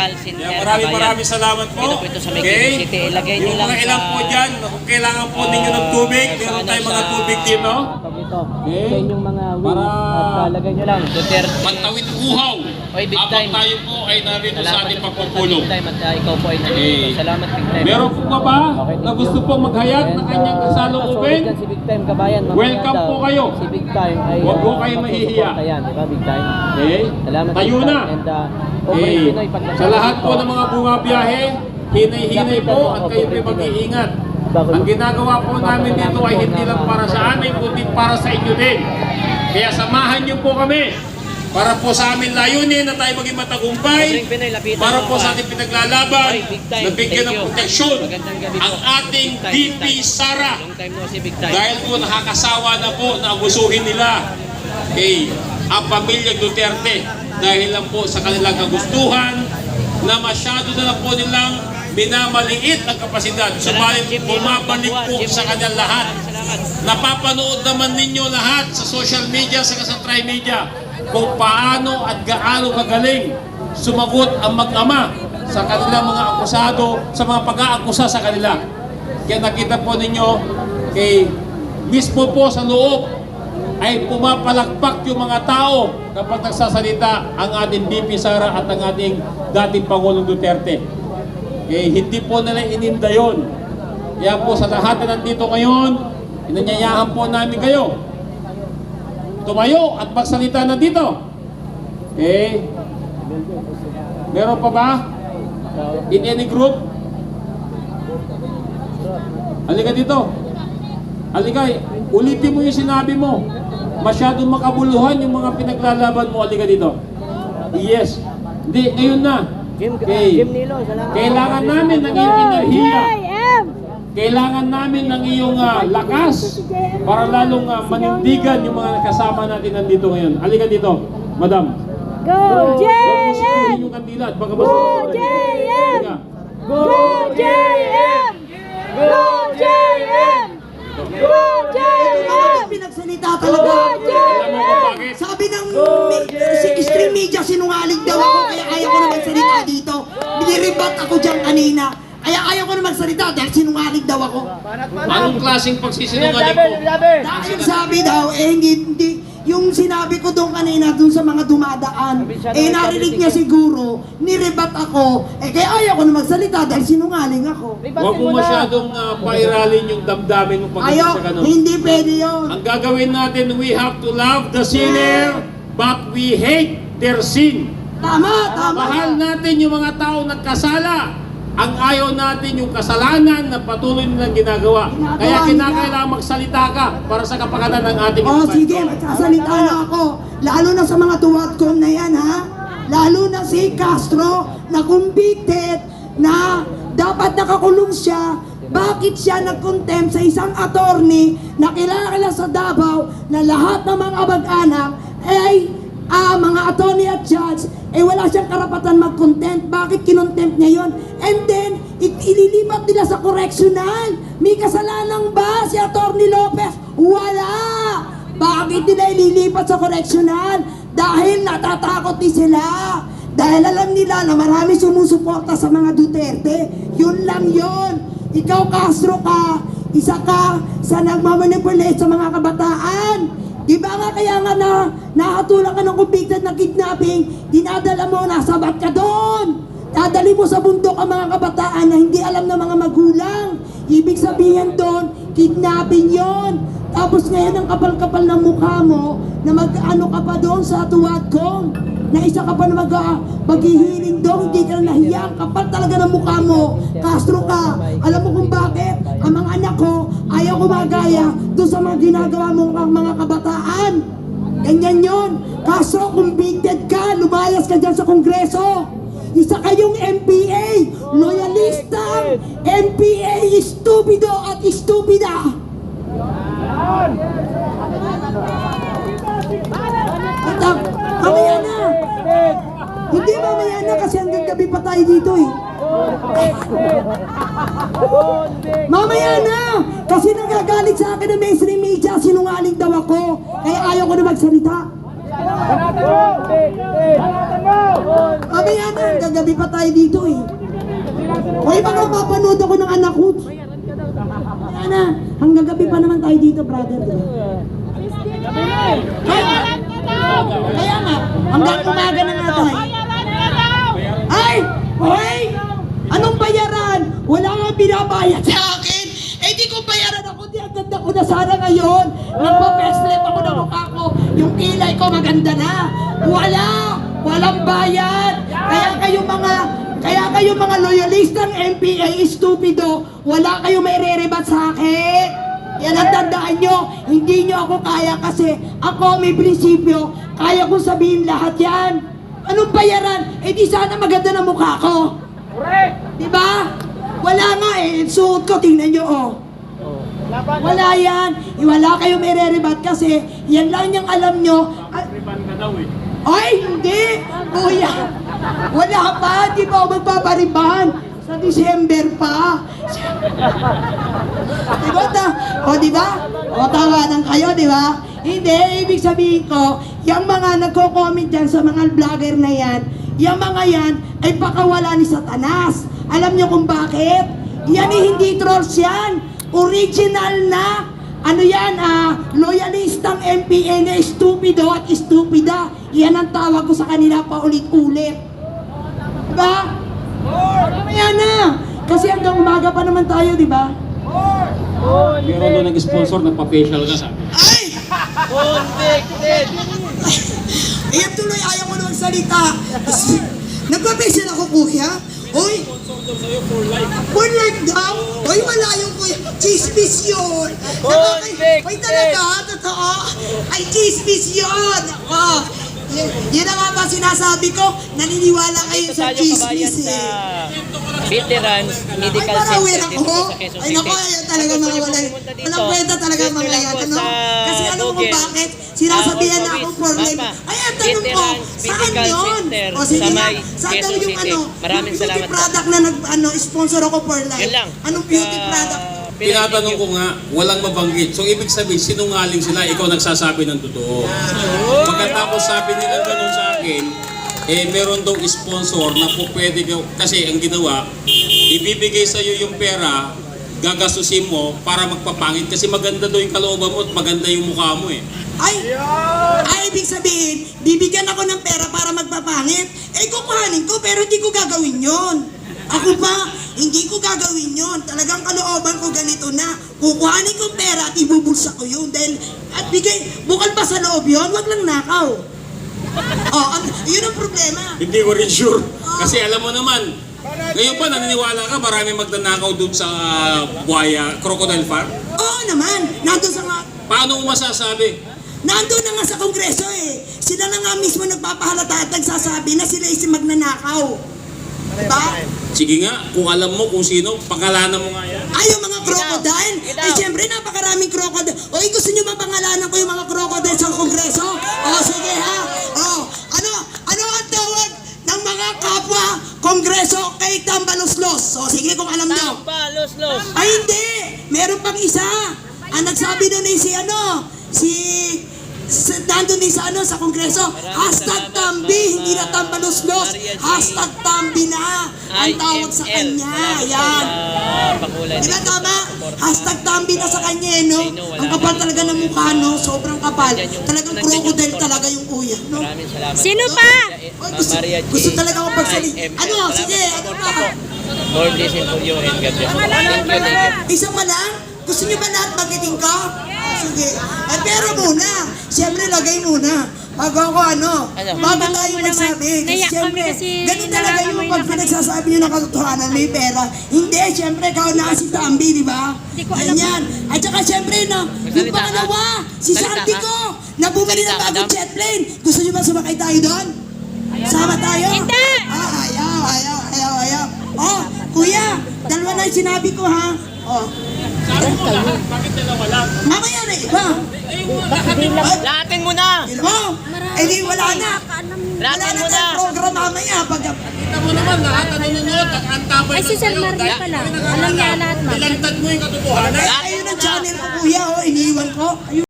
Rizal, Senior. Maraming salamat po. Dito po ito sa Quezon City. Ilagay nyo Yung lang mga ilan po dyan, kung kailangan po ninyo ng tubig, meron tayong mga tubig dito. Ito. Okay. Ilagay yung mga wings Para at lagay nyo lang. Duterte. pantawid uhaw. Oy, big Habang time. tayo po ay narito sa Salamat ating po pagpupulong. Big time at ikaw po ay nandito. Okay. Salamat Big Time. Meron po ka ba Okay, na thank gusto you. po maghayag ng kanyang kasalooban? Si Big Time Kabayan. Mamaya Welcome daw, po kayo. Si Big Time ay Huwag po kayo mahihiya. Yan, di ba Big Time? Okay? Salamat Tayo Big na. Time. And Okay. Pinoy, Sa lahat po ng mga bumabiyahe, hinay-hinay po at kayo po mag-iingat. Ang ginagawa po namin dito ay hindi lang para sa amin, kundi para sa inyo din. Kaya samahan niyo po kami para po sa amin layunin na tayo maging matagumpay, para po sa ating pinaglalaban, na bigyan ng proteksyon ang ating DP Sara. Dahil po nakakasawa na po na abusuhin nila ang pamilyang Duterte dahil lang po sa kanilang kagustuhan na masyado na lang po nilang minamaliit ang kapasidad. Subalit bumabalik po sa kanyang lahat. Napapanood naman ninyo lahat sa social media, sa Tri-Media, kung paano at gaano kagaling sumagot ang mag-ama sa kanilang mga akusado, sa mga pag-aakusa sa kanila. Kaya nakita po ninyo, mismo po sa loob ay pumapalakpak yung mga tao kapag nagsasalita ang ating VP Sara at ang ating dating Pangulong Duterte. Hindi po nila ininda yun. Kaya po sa lahat na nandito ngayon, inanyayahan po namin kayo. Tumayo at magsalita na dito. Meron pa ba? In any group? Halika dito. Halika, ulitin mo yung sinabi mo. Masyadong makabuluhan yung mga pinaglalaban mo. Halika dito. Yes. Hindi, ngayon na. Kailangan namin ng iyong enerhiya. Kailangan namin ng iyong lakas para lalong manindigan yung mga kasama natin nandito ngayon. Halika dito, madam. Go JM! Yung kandila at baka Go JM! Go JM! Go JM! Go JM! Pinagsalita talaga. Sabi ng stream media, sinungaling daw ako, kaya ayaw ko na magsalita dito. Biniribat ako dyan kanina. Kaya ayaw ko na magsalita dahil sinungaling daw ako. Anong klaseng pagsisinungaling po? Dahil sabi daw, hindi, yung sinabi ko doon kanina, doon sa mga dumadaan, narinig niya siguro, nirebat ako, kaya ayaw ko na magsalita dahil sinungaling ako. Huwag mo masyadong pairalin yung damdamin mo pag sa ganun. Hindi pwede yun. Ang gagawin natin, we have to love the sinner, but we hate their sin. Tama, tama. Mahal natin yung mga tao nagkasala. Ang ayaw natin yung kasalanan na patuloy nilang ginagawa. Kaya kinakailangan magsalita ka para sa kapakanan ng ating sige, magsasalita na ako. Lalo na sa mga tuwad-com na yan, ha? Lalo na si Castro na convicted na dapat nakakulong siya. Bakit siya nag-contempt sa isang attorney na kilala sa Davao na lahat ng mga abag-anak ay mga attorney at judge, wala siyang karapatan mag-contempt. Bakit kinontempt niya yun? And then, ililipat nila sa correctional. May kasalanan ba si Attorney Lopez? Wala! Bakit nila ililipat sa correctional? Dahil natatakot din sila. Dahil alam nila na marami sumusuporta sa mga Duterte. Yun lang yun. Ikaw, Castro ka, isa ka sa nagmamanipulate sa mga kabataan. Di ba nga kaya nga nakatulak ka ng convicted na kidnapping, dinadala mo, nasabat ka doon. Dadali mo sa bundok ang mga kabataan na hindi alam ng mga magulang. Ibig sabihin doon, kidnapping yon. Tapos ngayon ang kapal-kapal ng mukha mo na mag-ano ka pa doon sa tuwad-com. Na isa ka pa na maghihiling doon, hindi ka na nahiya. Ang kapal talaga ng mukha mo. Castro ka. Alam mo kung bakit? Ang mga anak ko ayaw kumagaya doon sa mga ginagawa mong mga kabataan. Ganyan yon. Castro, convicted ka, lumayas ka dyan sa Kongreso. Isa kayong MPA, loyalista, MPA, stupido at stupida. At mamaya na. Hindi mamaya na kasi hanggang gabi pa tayo dito eh. Mamaya na! Kasi nagagalit sa akin ng mainstream media, sinungaling daw ako. Kaya ayaw ko na magsalita. Mamaya na, gagabi pa tayo dito eh. Hoy, baka mapanood ako ng anak ko. Mamaya na, hanggang gabi pa naman tayo dito, brother. Kaya nga, hanggang umaga na nga tayo. Ay! Hoy! Anong bayaran? Wala nga binabayad sa akin. Eh di ko bayaran ako. Di ang ganda ko na sana ngayon. Nagpa-peslip ako ng mukha ko. Yung kilay ko maganda na. Wala! Walang bayad. Kaya kayo mga loyalistang MPA stupido, wala kayo may re-rebat sa akin. Yan ang tandaan nyo. Hindi nyo ako kaya kasi ako may prinsipyo. Kaya ko sabihin lahat yan. Anong bayaran? Eh di sana maganda na mukha ko. Correct! Diba? Wala nga eh. Suot ko, tingnan nyo oh. Wala yan. Wala kayo may re-rebat kasi yan lang yung alam nyo. Ay, hindi! Kuya! Wala pa! Di ba ako magpapariban? Sa December pa! Diba? O, tawanan kayo, diba? Hindi, ibig sabihin ko, yung mga nagko-comment dyan sa mga vlogger na yan, yung mga yan ay pakawala ni Satanas. Alam nyo kung bakit? Yan ay hindi trolls yan. Original na loyalistang MPA na stupido at stupida. Yan ang tawag ko sa kanila paulit-ulit. Diba? Mamaya na. Kasi hanggang umaga pa naman tayo, diba? Meron doon nag-sponsor, nagpa-facial ka sabi. Ay! Convicted! Ayan tuloy, ayaw mo na magsalita. Nagpa-facial ako, kuya. Oy! For life daw? Oy, wala yung kuya. Chismis yun. Oy, talaga, totoo. Ay, chismis yun. Oh. Yan ang nga ba sinasabi ko, naniniwala kayo sa chismis eh. Veterans Medical Ay, parawin Center ako. sa Quezon Ay, City. naku, ayan talaga mga walang kwenta talaga mga yan. Ano? Kasi alam mo kung bakit? Sinasabihan na akong problem. Ay, ang tanong ko, saan yun? O sige na, saan daw yung Maraming beauty salamat. product na sponsor ako for life? Yun lang. Anong beauty product? Tinatanong ko nga, walang mabanggit. So, ibig sabihin, sinungaling sila, ikaw nagsasabi ng totoo. Pagkatapos sabi nila ganun sa akin, meron daw sponsor na po pwede ka, kasi ang ginawa, ibibigay sa'yo yung pera, gagastusin mo para magpapangit kasi maganda daw yung kalooban mo at maganda yung mukha mo eh. Ay, ibig sabihin, bibigyan ako ng pera para magpapangit. Eh, kukuhanin ko, pero hindi ko gagawin yon. Ako pa, hindi ko gagawin yon. Talagang kalooban ko ganito na. Kukuhanin ko pera at ibubulsa ko yun. Dahil, at bigay, bukal pa sa loob yun, wag lang nakaw. Yun ang problema. Hindi ko rin sure. Kasi alam mo naman, ngayon pa naniniwala ka marami magnanakaw dun sa buhaya, crocodile farm? Oo naman, nandun sa nga, Paano mo masasabi? nandun na nga sa kongreso eh. Sila na nga mismo nagpapahalata at nagsasabi na sila isi magnanakaw. Diba? Sige nga, kung alam mo kung sino, pangalanan mo nga yan. Ay, yung mga crocodile. Ay, siyempre, napakaraming crocodile. O, gusto nyo ba pangalanan ko yung mga crocodile sa kongreso? O, sige ha. O, ano ang tawag ng mga kapwa kongreso kay Tambaluslos? O, sige kung alam nyo. Los. Ay, hindi. Meron pang isa. Ang nagsabi doon ay nandun din sa kongreso, hashtag Tambi, hindi na Tambaluslos, hashtag Tambi na, ang tawag sa kanya, yan. Diba tama? Hashtag Tambi na sa kanya, no? Ang kapal talaga ng mukha, no? Sobrang kapal. Talagang crocodile talaga yung kuya, no? Maraming salamat. Sino pa? Oy, gusto talaga akong pagsalita. Ano? Sige, ano pa? More blessing for you and God bless you. Thank you. Isa pa lang? Gusto niyo ba lahat magiting ko? Sige. Pero muna, siyempre lagay muna. Bago tayo magsabi. Naiyak kami Siyempre, kasi ganun talaga yung nararamay pag na kami. pinagsasabi nyo ng katotohanan, may pera. Hindi, siyempre, ikaw na si Tambi, di ba? Hindi ko alam. Ganyan. At saka siyempre, yung pangalawa, si Santi ko, na bumili ng bagong jet plane. Gusto nyo ba sumakay tayo doon? Sama tayo? Hindi! Ayaw. Oh, kuya, dalawa na yung sinabi ko, ha? Oh. Bakit dalawa lang? Mamaya na iba. Lahatin mo na! Oh, eh di wala na. Wala Lahatin na mo na! tayong program mamaya. Kita mo naman, lahat ang nanonood, nag-antabay Ay, si Sir Mario pala. Alam niya lahat, ma'am. Ilantad mo yung katotohanan. Ayun ang channel ko, kuya. Oh, iniwan ko. Ayun.